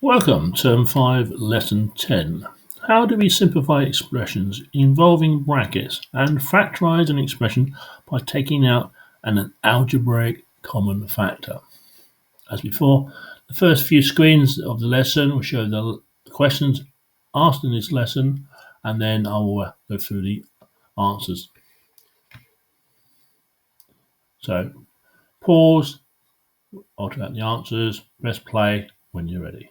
Welcome, Term 5, Lesson 10. How do we simplify expressions involving brackets and factorize an expression by taking out an algebraic common factor? As before, the first few screens of the lesson will show the questions asked in this lesson, and then I will go through the answers. So, pause, alter out the answers, press play when you're ready.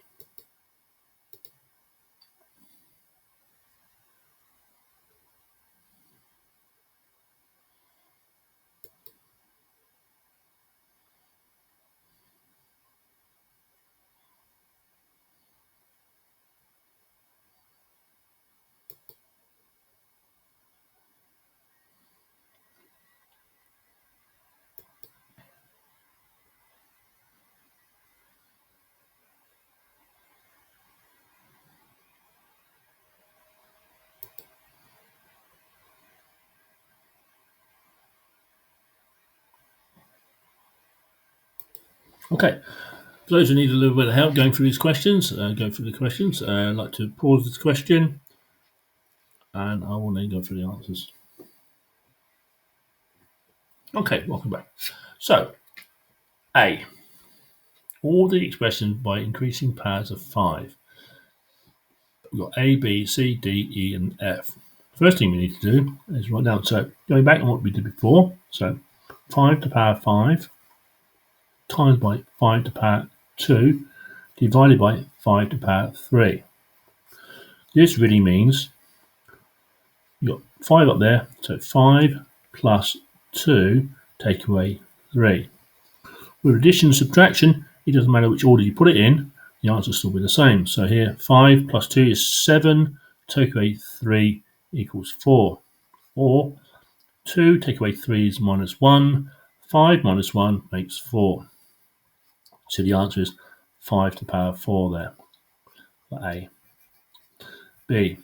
Okay. For those who need a little bit of help going through these questions, I'd like to pause this question and I will then go through the answers. Okay, welcome back. So, A. Order the expression by increasing powers of 5. We've got A, B, C, D, E, and F. First thing we need to do is write down, so going back on what we did before, so 5 to the power 5 times by 5 to the power 2 divided by 5 to the power 3. This really means you've got 5 up there, so 5 plus 2 take away 3. With addition and subtraction, it doesn't matter which order you put it in, the answer will still be the same. So here, 5 plus 2 is 7, take away 3 equals 4. Or 2 take away 3 is minus 1, 5 minus 1 makes 4. So the answer is 5 to the power 4 there for A. B.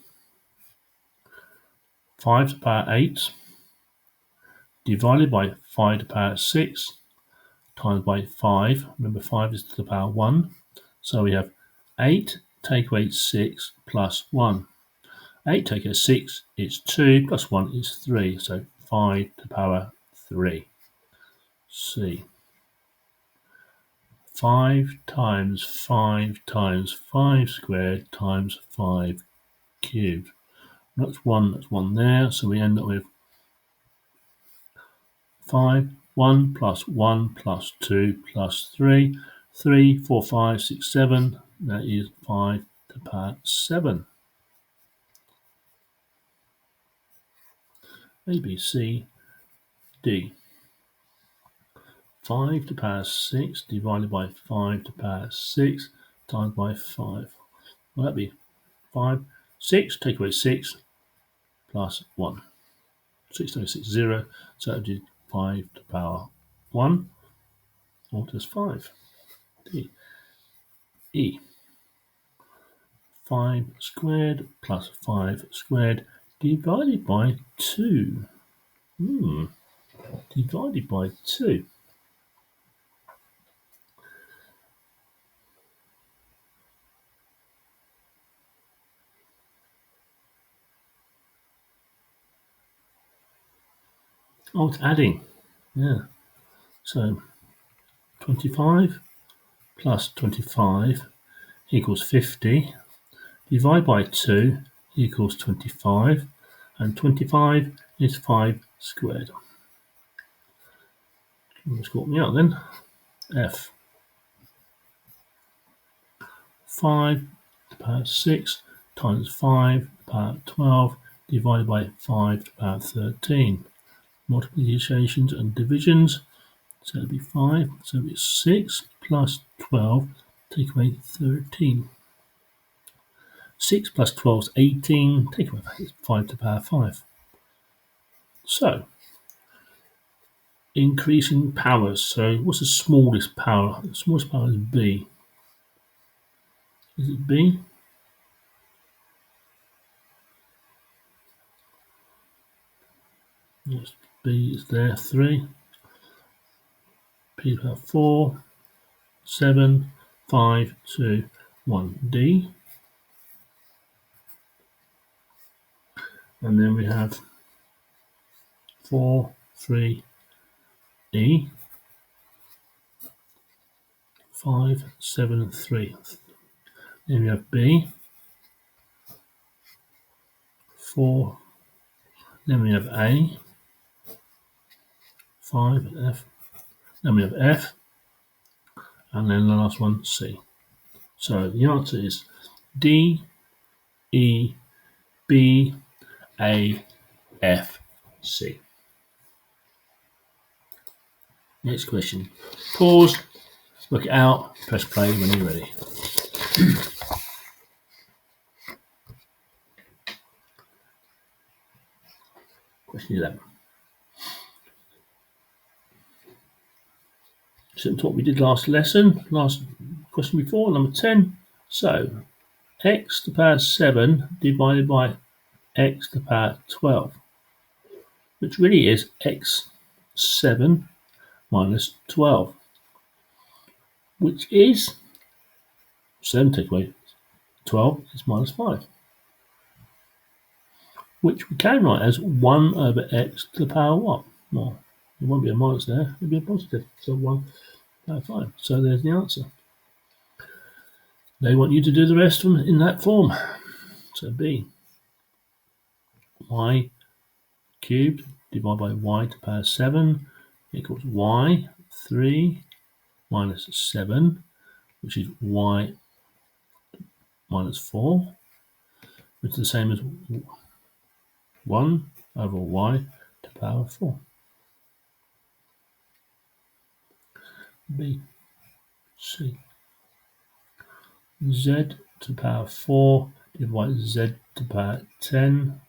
5 to the power 8 divided by 5 to the power 6 times by 5. Remember, 5 is to the power 1. So we have 8 take away 6 plus 1. 8 take away 6 is 2 plus 1 is 3. So 5 to the power 3. C. 5 times 5 times 5 squared times 5 cubed. That's 1 there. So we end up with 5, 1 plus 1 plus 2 plus 3, 3, 4, 5, 6, 7. That is 5 to the power 7. A, B, C, D. 5 to the power 6 divided by 5 to the power 6 times by 5. Well, that'd be 5, 6, take away 6 plus 1. 6 times 6 is 0, so that would be 5 to the power 1, or just 5. D. E. 5 squared plus 5 squared divided by 2. Divided by 2. Oh, it's adding. Yeah. So 25 plus 25 equals 50. Divide by 2 equals 25. And 25 is 5 squared. Let's sort me out then. F. 5 to the power 6 times 5 to the power 12 divided by 5 to the power 13. Multiplications and divisions. So it'll be 5. So it's 6 plus 12, take away 13. 6 plus 12 is 18, take away 5 to the power 5. So, increasing powers. So what's the smallest power? The smallest power is B. Is it B? Yes, B is there, 3. P to the power 4, 7, 5, 2. 1d, and then we have 4, 3, E, 5, 7, 3. Then we have B, 4. Then we have A, 5, F. Then we have F, and then the last one, C. So the answer is D, E, B, A, F, C. Next question. Pause, work it out, press play when you're ready. Question 11. Similar to what we did last question before, number 10. So, x to the power 7 divided by x to the power 12, which really is x7 minus 12, which is 7 take away 12 is minus 5, which we can write as 1 over x to the power what? Well, there won't be a minus there, it'll be a positive, so 1 power 5. So there's the answer. They want you to do the rest of them in that form. So B, y cubed divided by y to the power 7 equals y 3 minus 7, which is y minus 4, which is the same as 1 over y to the power 4. B, C, z to the power 4 divided by z to the power 10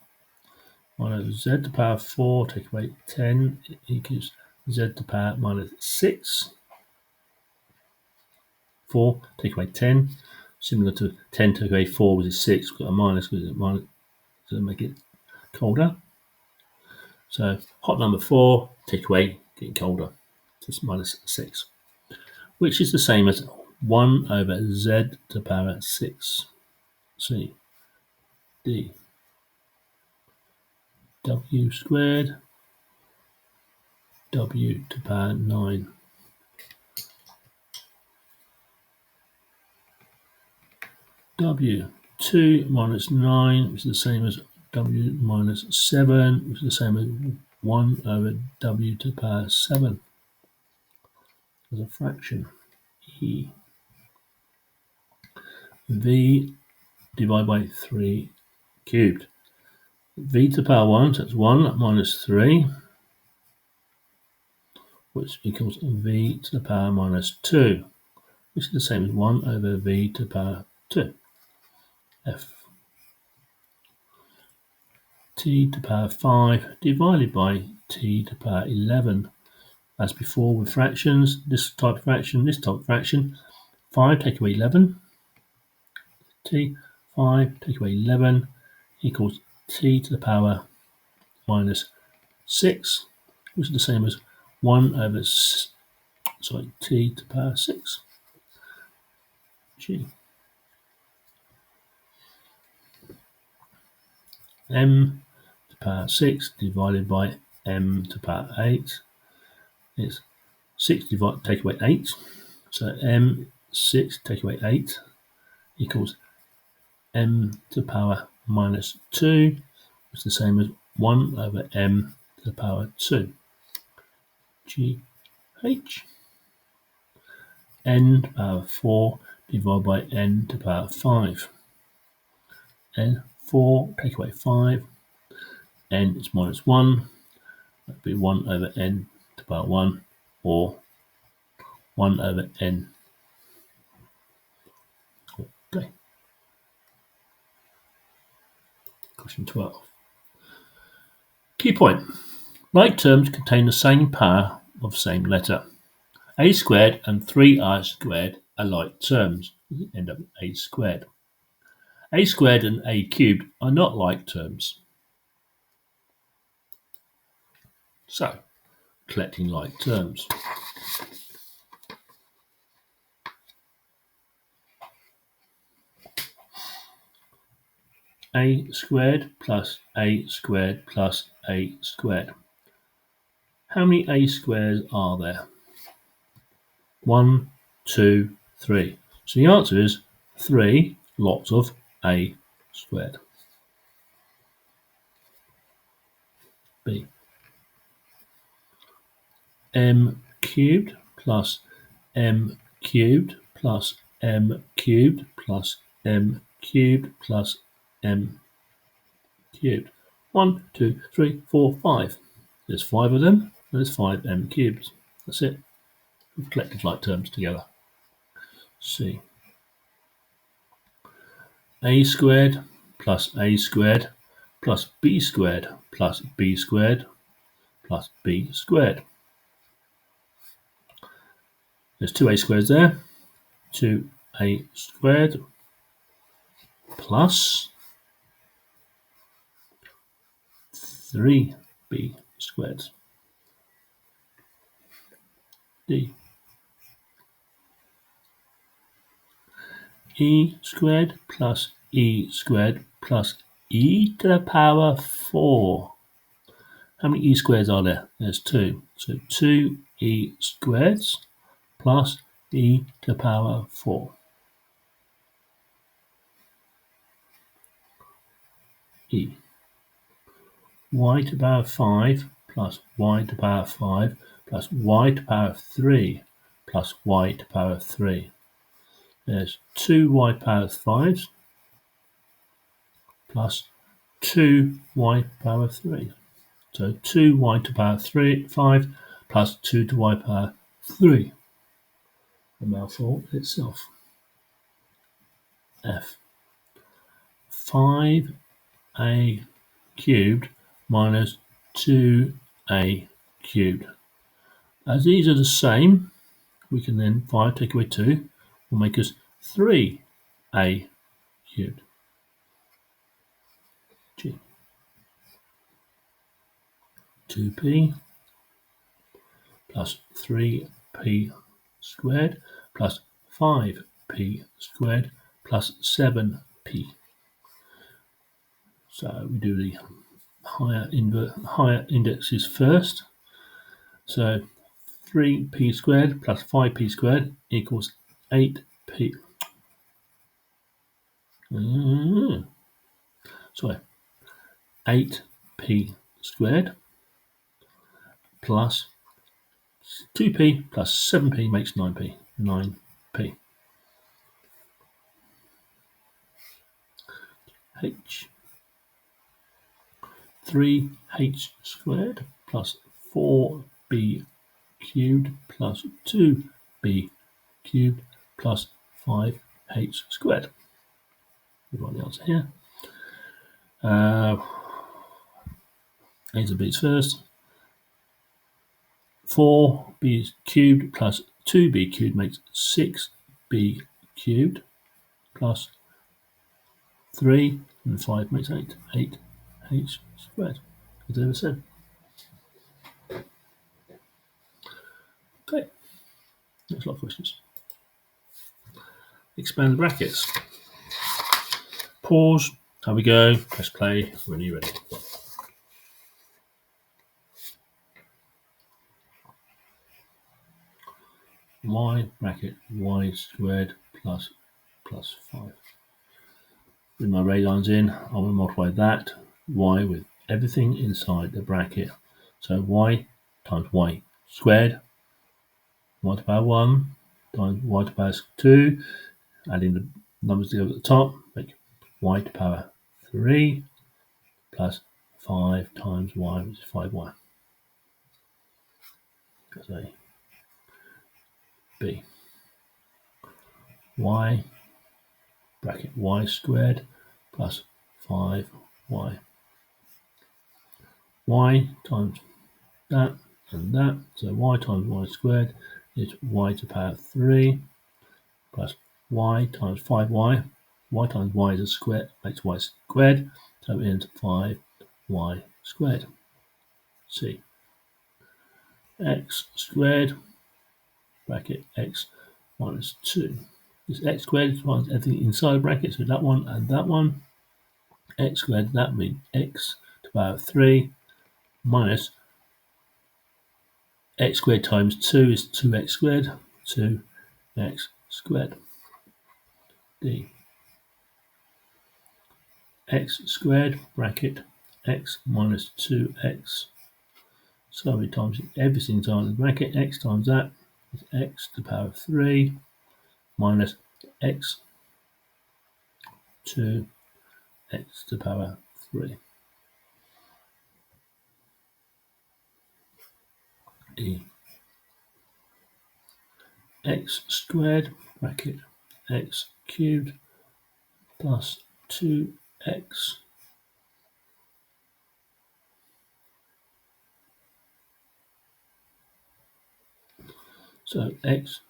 minus z to the power 4, take away 10 equals z to the power minus 6. 4, take away 10, similar to 10 take away 4, which is 6, we've got a minus, because it's minus, to make it colder. So hot number 4, take away, getting colder, so it's minus 6, which is the same as 1 over z to the power 6. C, D, w squared, w to the power 9. W, 2 minus 9, which is the same as w minus 7, which is the same as 1 over w to the power 7 as a fraction. E, v divided by 3 cubed. V to the power 1, so that's 1 minus 3, which equals v to the power minus 2, which is the same as 1 over v to the power 2. F, t to the power 5 divided by t to the power 11. As before with fractions, this type of fraction, 5 take away 11, t, 5 take away 11 equals t to the power minus 6, which is the same as 1 over, t to the power 6. G. M to the power 6 divided by m to the power 8. It's 6 take away 8. So m 6 take away 8 equals m to the power minus 2, which is the same as 1 over m to the power 2. G, H. N to the power 4 divided by n to the power 5. N, 4 take away 5. N is minus 1. That would be 1 over n to the power 1, or 1 over n. Okay. Question 12. Key point. Like terms contain the same power of same letter. A squared and 3r squared are like terms. We end up with a squared. A squared and a cubed are not like terms. So, collecting like terms. a squared plus a squared plus a squared. How many a squares are there? 1, 2, 3. So the answer is 3 lots of a squared. B. M cubed plus m cubed plus m cubed plus m cubed plus m cubed. 1, 2, 3, 4, 5. There's 5 of them. There's 5 m cubes. That's it. We've collected like terms together. C. A squared plus b squared plus b squared plus b squared plus b squared. There's 2a squares there. 2a squared plus 3b squared. D. E squared plus e squared plus e to the power 4. How many e squares are there? There's 2. So 2e squareds plus e to the power 4. E. Y to the power 5 plus y to the power 5 plus y to the power 3 plus y to the power 3. There's 2y to the power 5s plus 2y to the power 3. So 2y to the power 5 plus 2 to y to the power 3. A mouthful itself. F. 5a cubed minus 2a cubed. As these are the same, we can then 5 take away 2 will make us 3a cubed. G. 2p plus 3p squared plus 5p squared plus 7p. So we do the higher indexes first. So 3p squared plus 5p squared equals 8p. Sorry, 8p squared plus 2p plus 7p makes 9p. 9p. H. 3h squared plus 4b cubed plus 2b cubed plus 5h squared. We've got the answer here. A's and b's first. 4b cubed plus 2b cubed makes 6b cubed plus 3 and 5 makes 8. 8h squared, as I ever said. Okay, next lot of questions. Expand the brackets. Pause, have we go, press play when you're ready. Y bracket y squared plus 5. With my ray lines in, I will multiply that y with everything inside the bracket. So y times y squared, y to the power 1 times y to the power 2, adding the numbers together at the top, make y to the power 3 plus 5 times y, which is 5y. That's A. B. Y bracket y squared plus 5y. Y times that and that, so y times y squared is y to the power 3 plus y times 5y. Y times y is a square, makes y squared, so it ends 5y squared. C. X squared bracket x minus 2. This x squared finds everything inside the bracket, so that one and that one. x squared, that would be x to the power of 3 minus x squared times 2 is 2x squared, 2x squared. D. X squared bracket x minus 2x. So we times everything times the bracket, x times that is x to the power of 3 minus x 2 x to the power 3. E. X squared bracket x cubed plus 2x so x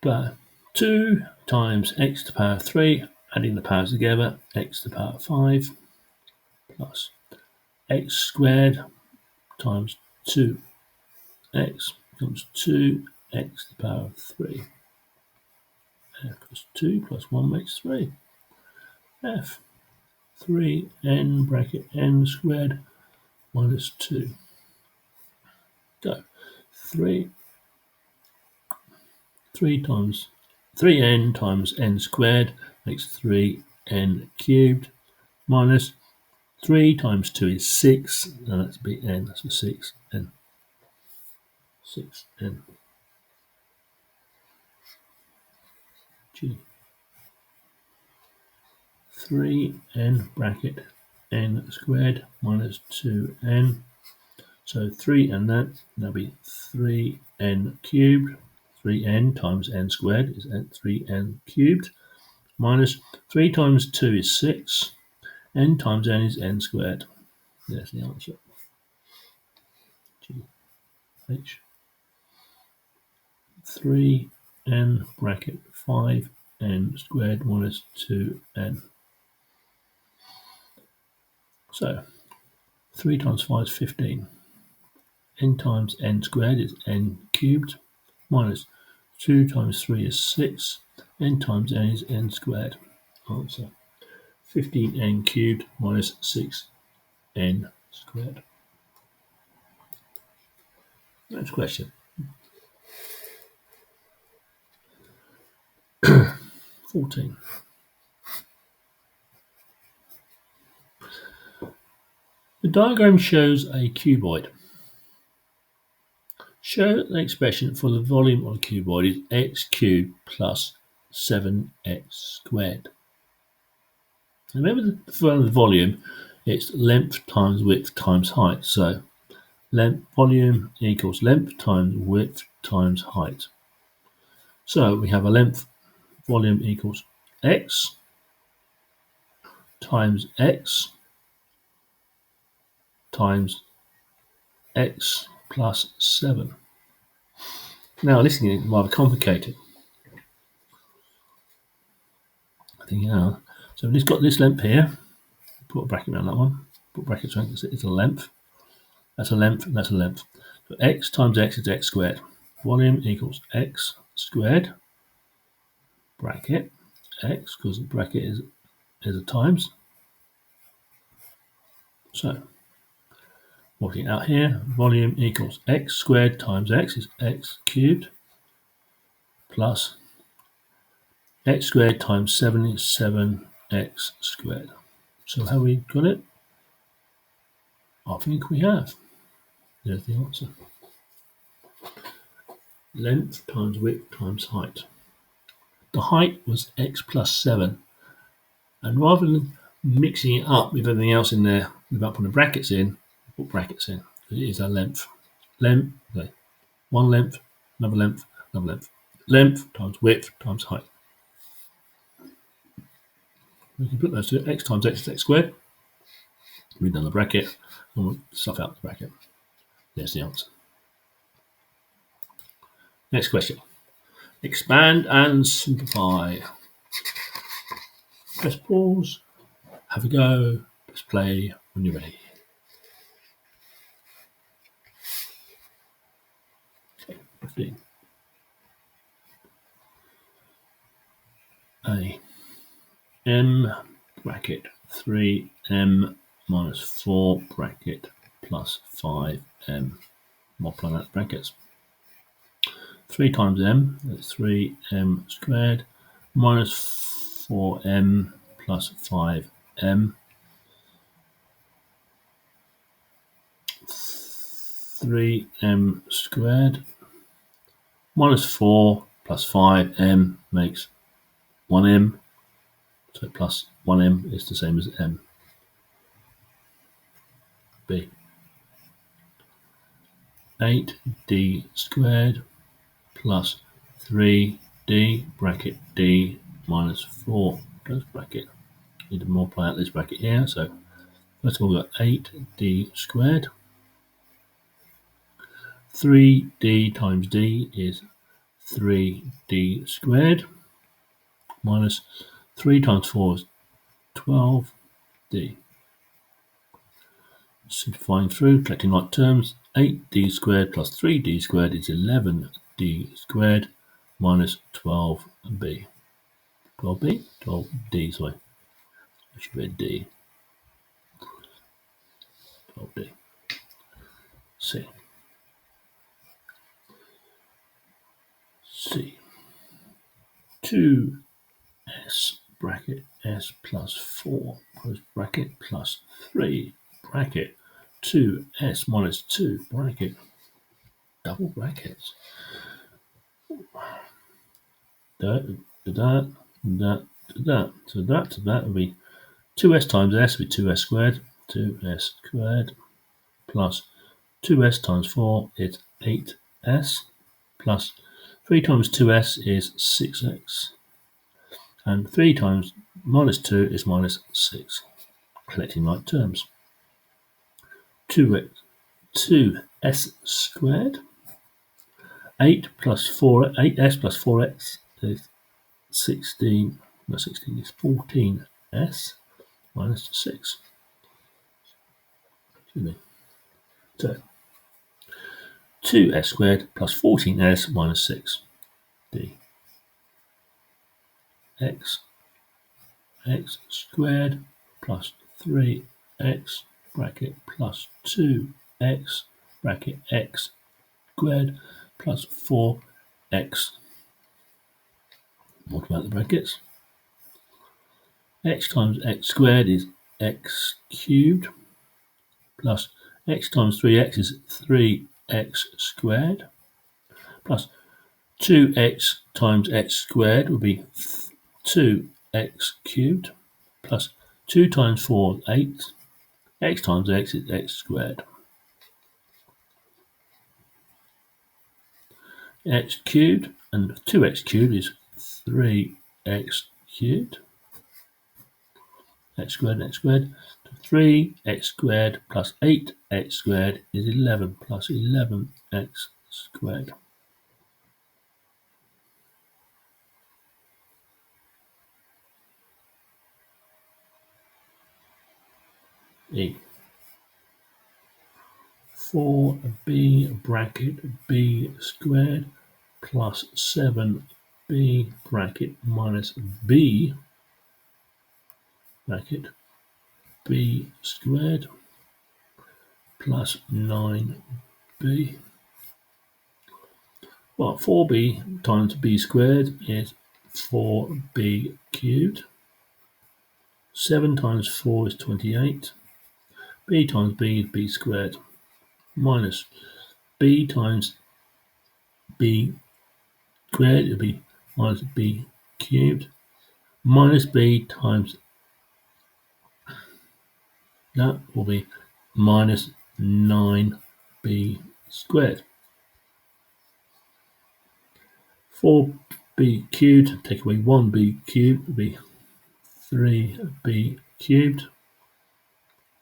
power 2 times x to the power 3, adding the powers together, x to the power 5 plus x squared times 2x becomes 2x to the power 3. F equals 2 plus 1 makes 3. F 3n bracket n squared minus 2. So 3 times 3n times n squared makes 3n cubed minus 3 times 2 is 6, and that's bn, that's a 6n. 6n. G. 3n bracket n squared minus 2n. So 3 and that'll be 3n cubed. 3n times n squared is 3n cubed minus 3 times 2 is 6. N times n is n squared. There's the answer. G. H. 3n bracket 5n squared minus 2n. So 3 times 5 is 15. N times n squared is n cubed minus 2 times 3 is 6. N times n is n squared. Answer 15n cubed minus 6n squared. Next question. 14. The diagram shows a cuboid. Show the expression for the volume of the cuboid is x cubed plus 7x squared. Remember for the volume, it's length times width times height. So volume equals length times width times height. So we have a length volume equals x times x times x plus 7. Now this is rather complicated. I think so we've just got this length here. Put a bracket around that one. Put brackets around it. It's a length. That's a length and that's a length. So x times x is x squared. Volume equals x squared. Bracket x, because the bracket is a times. So working out here, volume equals x squared times x is x cubed plus x squared times 7 is 7x squared. So have we got it? I think we have. There's the answer. Length times width times height. The height was x plus 7. And rather than mixing it up with everything else in there without putting brackets in, put brackets in. It is a length. Length, okay. One length, another length, another length. Length times width times height. We can put those two. X times x is x squared. Read down the bracket and we'll stuff out the bracket. There's the answer. Next question. Expand and simplify. Press pause. Have a go. Press play when you're ready. Okay, 15. A. M bracket 3m minus 4 bracket plus 5m. Multiply that brackets. 3 times m, that's 3m squared, minus 4m plus 5m. 3m squared minus 4 plus 5m makes 1m. So plus 1m is the same as m. B. 8d squared plus 3d bracket d minus 4 close bracket. Need to multiply out this bracket here. So first of all, we've got 8d squared. 3d times d is 3d squared minus 3 times 4 is 12d. Simplifying through, collecting like terms, 8d squared plus 3d squared is 11d squared minus 12b. 12b? 12d, sorry. I should be a d. 12d. C. C. 2s bracket s plus 4 close bracket plus 3 bracket 2s minus 2 bracket double brackets. That. So that would be 2s times s would be 2s squared. 2s squared plus 2s times 4 is 8s plus 3 times 2s is 6x. And 3 times minus 2 is minus 6. Collecting like terms. 2s squared. 8s plus 4x is 16. No, 16 is 14s minus 6. Excuse me. So 2s squared plus 14s minus 6. D. X squared plus 3x bracket plus 2x bracket x squared plus 4x. Multiply the brackets. X times x squared is x cubed plus x times 3x is 3x squared plus 2x times x squared will be 2x cubed plus 2 times 4 is 8. X times x is x squared. X cubed and 2x cubed is 3x cubed. X squared, 3x squared plus 8x squared is 11 plus 11x squared. E. 4b bracket b squared plus 7b bracket minus b bracket b squared plus 9b. Well, 4b times b squared is 4b cubed. 7 times 4 is 28. B times b is b squared. Minus b times b squared will be minus b cubed. Minus b times that will be minus 9b squared. 4b cubed, take away 1b cubed, will be 3b cubed.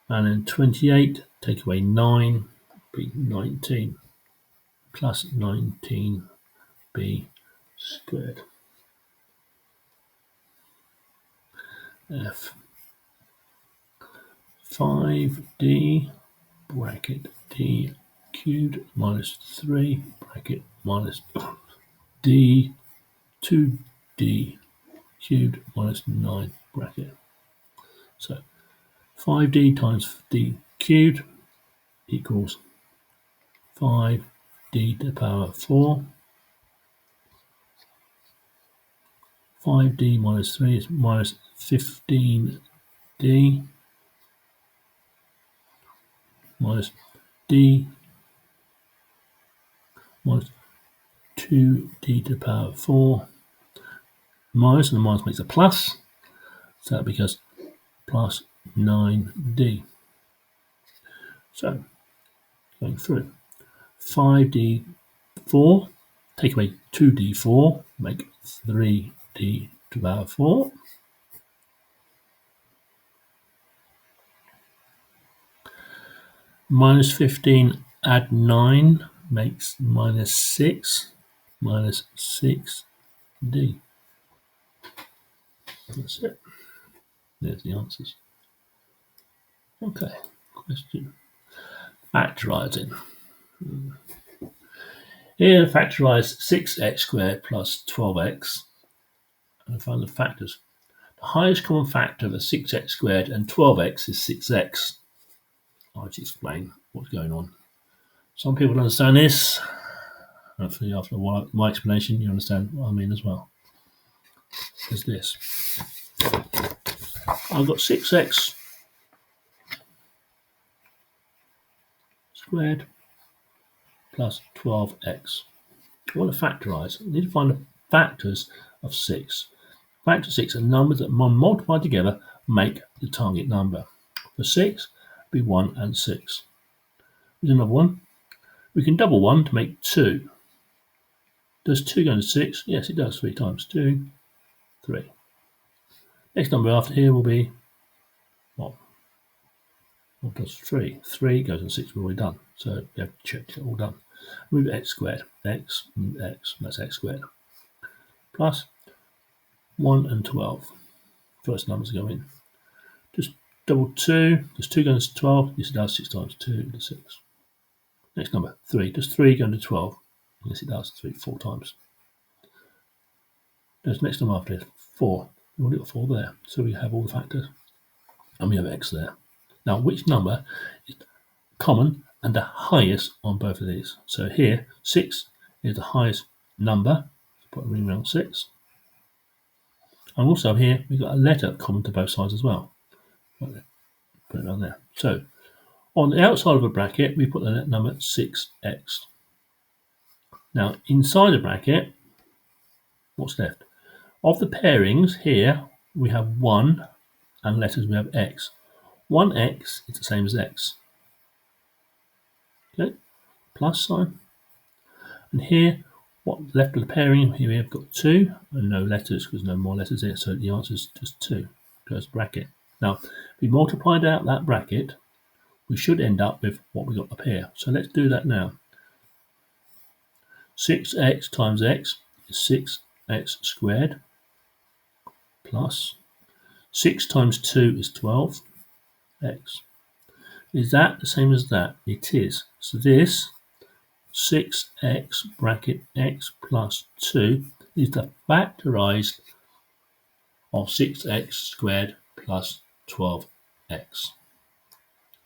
And then 28, take away 9, be 19, plus 19b squared. F. 5d bracket d cubed minus 3 bracket minus d 2d cubed minus 9 bracket. So 5d times d cubed equals 5d to the power 4. 5d minus 3 is minus 15d minus d minus 2d to the power 4. Minus, and the minus makes a plus, so that becomes plus 9d. So, going through, 5d4, take away 2d4, make 3d to the power 4. Minus 15, add 9, makes minus 6, minus 6d. That's it. There's the answers. Okay, question. Factorising. Here, factorise 6x squared plus 12x and find the factors. The highest common factor of 6x squared and 12x is 6x. I'll just explain what's going on. Some people understand this. Hopefully, after a while, my explanation, you understand what I mean as well. Is this. I've got 6x squared plus 12x. I want to factorise. I need to find the factors of 6. Factor 6 are numbers that multiplied together make the target number. For 6, be 1 and 6. Here's another one. We can double 1 to make 2. Does 2 go into 6? Yes, it does. 3 times 2, 3. Next number after here will be what? What does 3? 3 goes into 6. We're already done. So we have checked it all done. Move x squared. X, x, that's x squared. Plus 1 and 12. First numbers go in. Just double 2. Does 2 go into 12? Yes, it does. 6 times 2 is 6. Next number, 3. Does 3 go into 12? Yes, it does. 4 times. There's next number after this, 4. We've already got 4 there. So we have all the factors. And we have x there. Now, which number is common and the highest on both of these? So here, 6 is the highest number. Put a ring around 6. And also here, we've got a letter common to both sides as well. Put it around there. So, on the outside of a bracket, we put the number 6x. Now, inside the bracket, what's left? Of the pairings here, we have 1, and letters we have x. 1x is the same as x. Okay, plus sign. And here, what's left of the pairing, here we have got 2, and no letters, because no more letters here, so the answer is just 2. Goes bracket. Now, if we multiplied out that bracket, we should end up with what we got up here. So let's do that now. 6x times x is 6x squared plus 6 times 2 is 12x. Is that the same as that? It is. So this 6x bracket x plus 2 is the factorised of 6x squared plus 12x.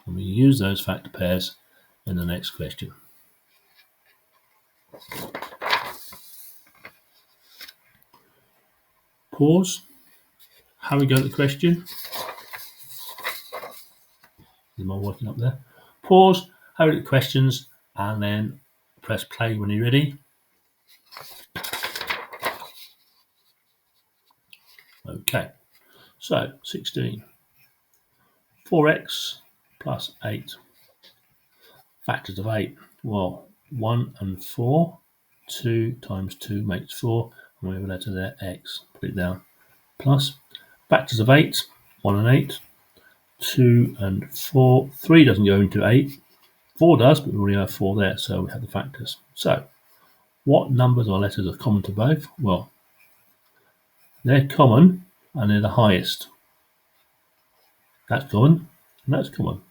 And we use those factor pairs in the next question. Pause. Have a go at the question. Is my working up there? Pause, have a look at the questions, and then press play when you're ready. Okay, so 16. 4x plus 8. Factors of 8. Well, 1 and 4. 2 times 2 makes 4. And we have a letter there, x. Put it down. Plus factors of 8. 1 and 8. 2 and 4. 3 doesn't go into 8. 4 does, but we already have 4 there, so we have the factors. So, what numbers or letters are common to both? Well, they're common, and they're the highest. That's common, and that's common.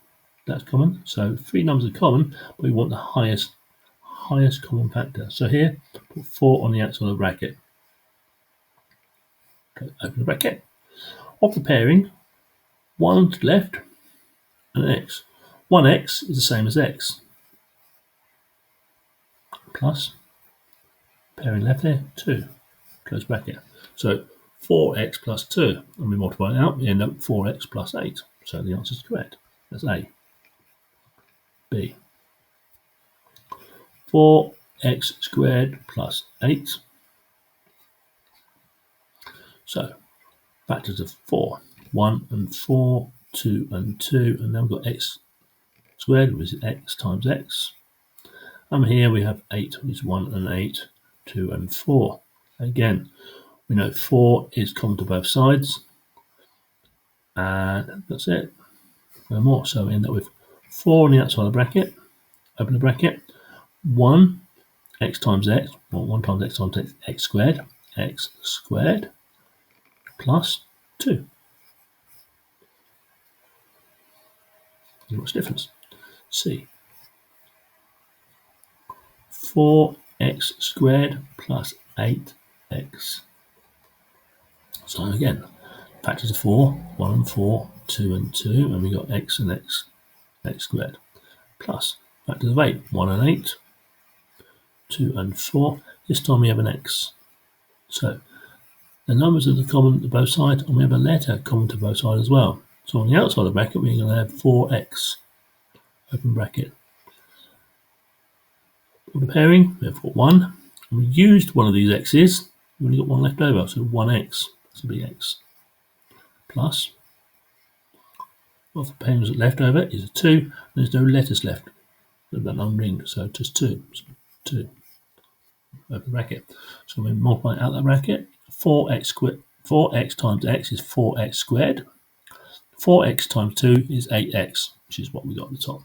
That's common. So 3 numbers are common, but we want the highest common factor. So here, put 4 on the outside of the bracket. Okay, open the bracket. Of the pairing, 1 to the left, and x. 1x is the same as x. Plus, pairing left there, 2. Close bracket. So 4x plus 2. And we multiply it out, we end up 4x plus 8. So the answer is correct. That's A. B. 4x squared plus 8. So factors of 4. 1 and 4, 2 and 2. And then we've got x squared, which is x times x. And here we have 8, which is 1 and 8, 2 and 4. Again, we know 4 is common to both sides. And that's it. No more. So we end up with 4 on the outside of the bracket. Open the bracket. 1 x times x, or 1 times x times x squared, plus 2. What's the difference? C. 4x squared plus 8x. So again, factors of 4, 1 and 4, 2 and 2, and we got x and x squared. Plus factors of 8, 1 and 8, 2 and 4. This time we have an x. So the numbers are common to both sides, and we have a letter common to both sides as well. So on the outside of the bracket, we're going to have 4x, open bracket. For the pairing, we've got 1. And we used one of these x's, we've only got one left over, so 1x, this will be x. Plus, well, the pairings left over is a 2, there's no letters left, they've been unringed, so just 2. So 2, open bracket. So we multiply out that bracket, 4x times x is 4x squared. 4x times 2 is 8x, which is what we got at the top.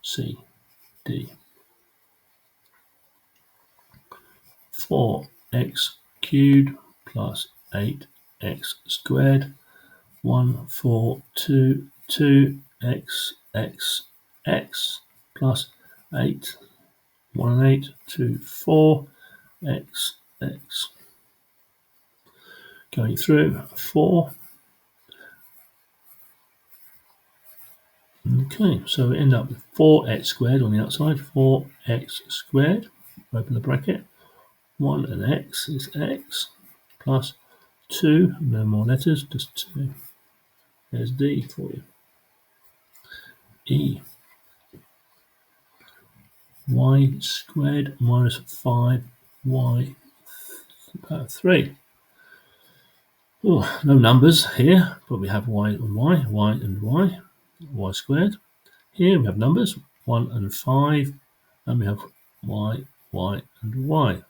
C, D. 4x cubed plus 8x squared. 1, 4, 2, 2x, x plus 8, 1 and 8, 2, 4, x. Going through, 4. Okay, so we end up with 4x squared on the outside, 4x squared, open the bracket, 1 and x is x, plus 2, no more letters, just 2. There's D for you. E. Y squared minus 5y power 3. Oh, no numbers here, but we have y and y squared. Here we have numbers, 1 and 5, and we have y, and y.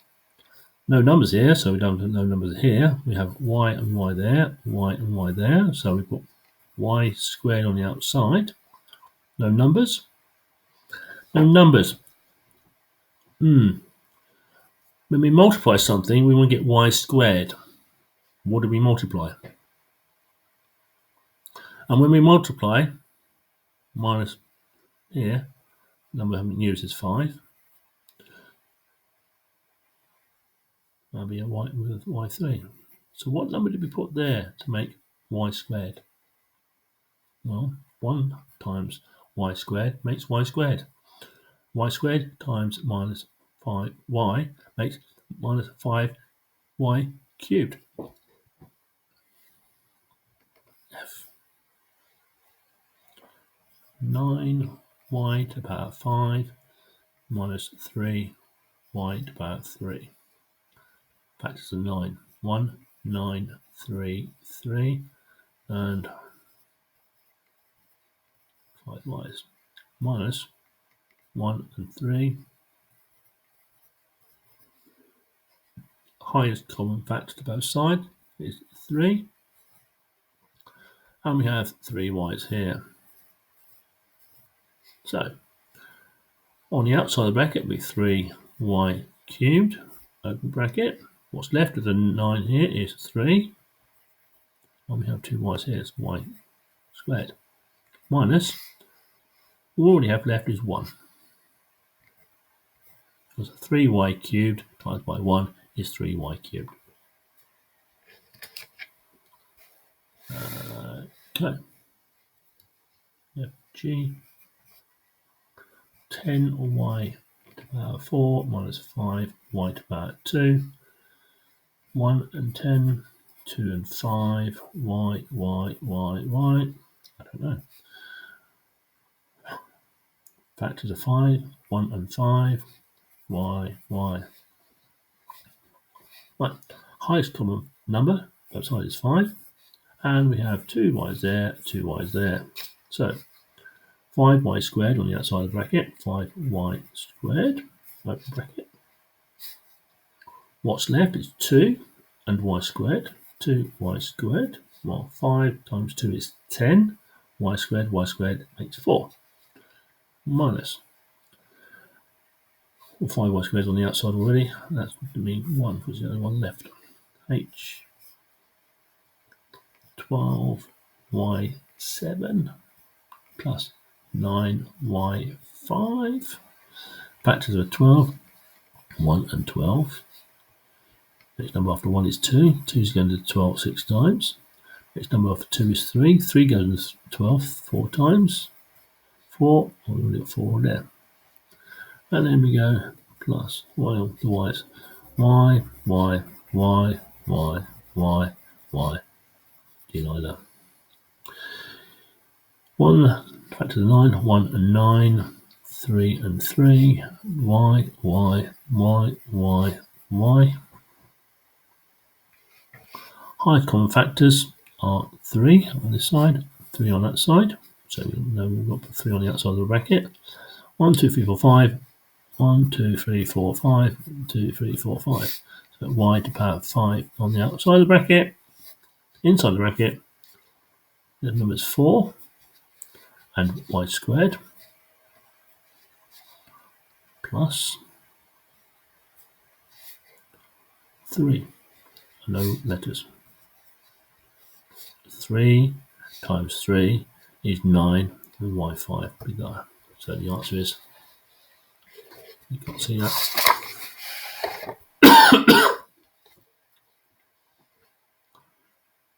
No numbers here, so we don't have no numbers here. We have y and y there, y and y there, so we put y squared on the outside. No numbers. No numbers. When we multiply something, we want to get y squared. What do we multiply? And when we multiply, minus here, number I haven't used is 5. That'll be a y with y3. So what number did we put there to make y squared? Well, 1 times y squared makes y squared. Y squared times minus 5y makes minus 5y cubed. F. 9y to the power 5 minus 3y to the power 3. Factors of 9. 1, 9, 3, 3, and 5 y's. Minus 1 and 3. Highest common factor to both sides is 3. And we have 3 y's here. So, on the outside of the bracket will be 3y cubed, open bracket. What's left of the 9 here is 3. And we have 2 y's here, it's y squared. Minus, all we have left is 1. Because 3y cubed times by 1 is 3y cubed. Okay. g 10y to the power 4 minus 5y to the power 2, 1 and 10, 2 and 5, y, I don't know. Factors of 5, 1 and 5, y. Right, highest common number, both sides is 5, and we have 2 y's there, 2 y's there. So 5y squared on the outside of the bracket, 5y squared, open bracket. What's left is 2 and y squared, 2y squared. Well, 5 times 2 is 10, y squared makes 4. Minus, well, 5y squared on the outside already, that's going to mean 1 because the only one left. H 12y7 plus 9y5. Factors of 12, 1 and 12. Next number after 1 is 2. 2 is going to 12 6 times. Next number after 2 is 3. 3 goes into 12 4 times. 4, we've already got 4 there. And then we go plus y on the y's. Y. Delilah. 1 factor of 9, 1 and 9, 3 and 3, y. Highest common factors are 3 on this side, 3 on that side. So we know we've got 3 on the outside of the bracket. 1, 2, 3, 4, 5. 1, 2, 3, 4, 5. 1, 2, 3, 4, 5. So y to the power 5 on the outside of the bracket. Inside the bracket, the number is 4 and y squared plus 3. No letters. 3 times 3 is 9 and y5 be there. So the answer is, you can't see that.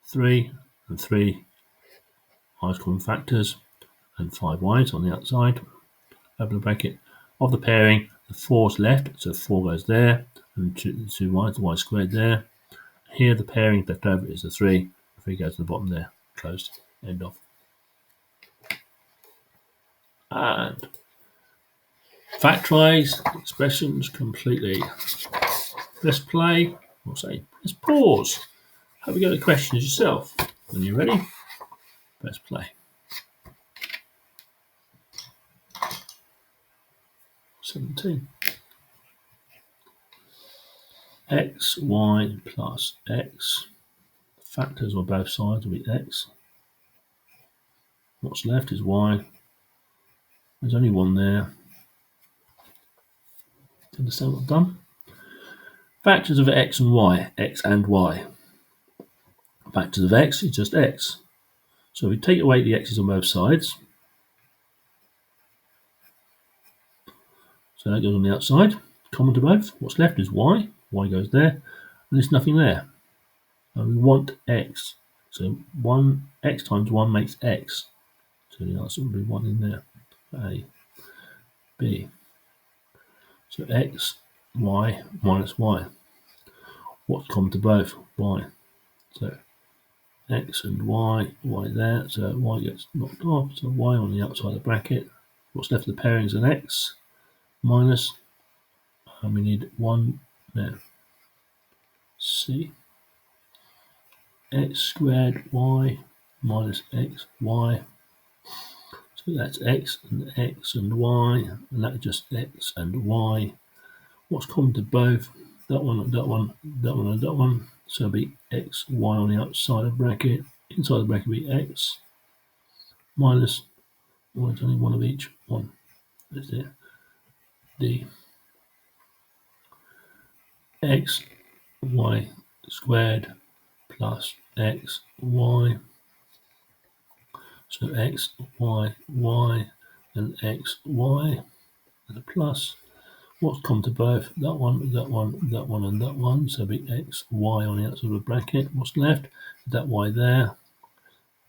3 and 3 highest common factors and 5 y's on the outside. Open the bracket. Of the pairing, the 4's left, so 4 goes there, and 2 y's, the y squared there. Here the pairing left over is the 3. The 3 goes to the bottom there. Closed. End of. And factorize expressions completely. Press play, or say, press pause. Have a go at the questions yourself. When you're ready, press play. 17. X, y plus x. Factors on both sides will be x. What's left is y. There's only one there. Do you understand what I've done? Factors of x and y, x and y. Factors of x is just x. So if we take away the x's on both sides, so that goes on the outside, common to both. What's left is y. Y goes there, and there's nothing there. And we want x. So 1 x times 1 makes x. So the answer will be 1 in there. A, B. So x, y minus y. What's common to both? Y. So x and y there. So y gets knocked off. So y on the outside of the bracket. What's left of the pairing is an x minus, and we need 1 there. C. X squared y minus x y. So that's x and y, and that's just x and y. What's common to both? That one, and that one, that one, and that one. So it'll be x, y on the outside of the bracket. Inside the bracket will be x minus, well, it's only one of each. 1. That's it. D. X, y squared plus x, y. So x, y, and x, y, and a plus. What's common to both? That one, that one, that one, and that one. So it'll be x, y on the outside of the bracket. What's left? That y there,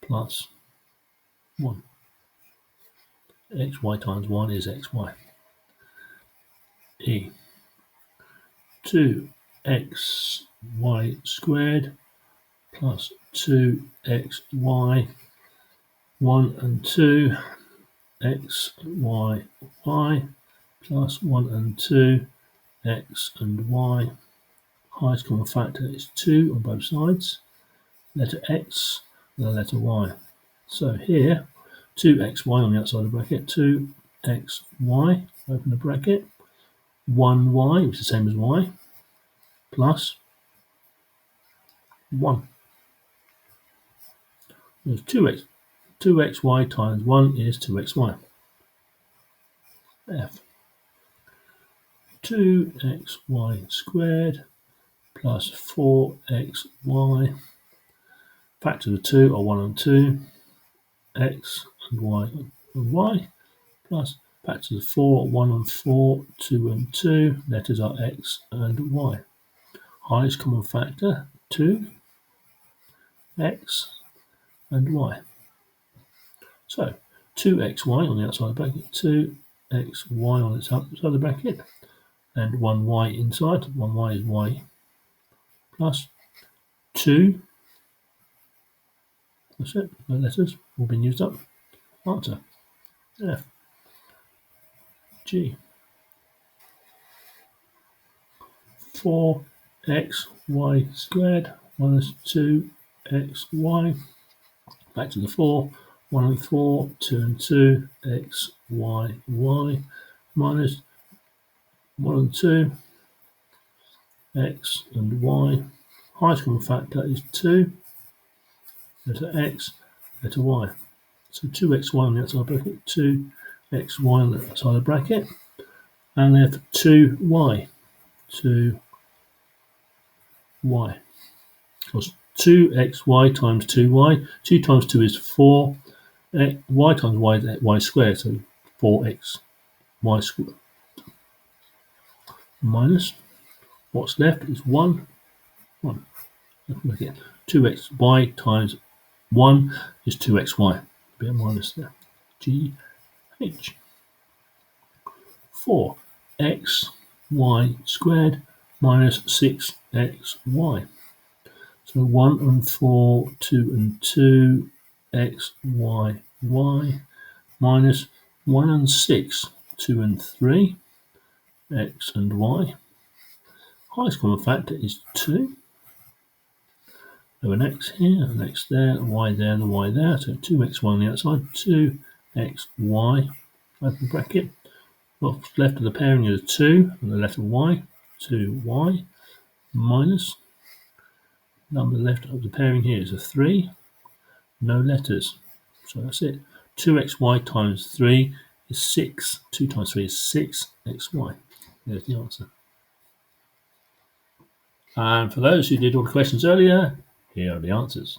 plus 1. xy times 1 is xy. E. 2xy squared plus 2xy, 1 and 2, x, y, y, plus 1 and 2, x and y. Highest common factor is 2 on both sides. Letter x and the letter y. So here, 2xy on the outside of the bracket, 2xy, open the bracket, 1y, which is the same as y, plus 1. There's 2xy times 1 is 2xy. F. 2xy squared plus 4xy. Factors of 2 are 1 and 2, x and y, plus factors of 4, 1 and 4, 2 and 2, letters are x and y. Highest common factor, 2, x and y. So 2xy on the outside of the bracket, 2xy on the outside of the bracket, and 1y inside. 1y is y plus 2. That's it. No letters all been used up. Answer F. G. 4xy squared minus 2xy. Back to the 4. 1 and 4, 2 and 2, x, y, y, minus 1 and 2, x and y. Highest common factor is 2, letter x, letter y. So 2xy on the outside of the bracket, 2xy on the outside of the bracket, and therefore 2y, 2y. Because 2xy times 2y, 2 times 2 is 4, y times y is y squared, so 4x y squared. Minus, what's left is 1, 1. Look at 2xy times 1 is 2xy. Bit of minus there. G, H. 4xy squared minus 6xy. So 1 and 4, 2 and 2, x, y, y, minus 1 and 6, 2 and 3, x and y. Highest common factor is 2. So an x here, an x there, a y there, and a y there. So 2xy on the outside, 2xy, open bracket. What's left of the pairing is 2, and the letter y, 2y, minus. Number left of the pairing here is a 3, no letters. So that's it. 2xy times 3 is 6. 2 times 3 is 6xy. There's the answer. And for those who did all the questions earlier, here are the answers.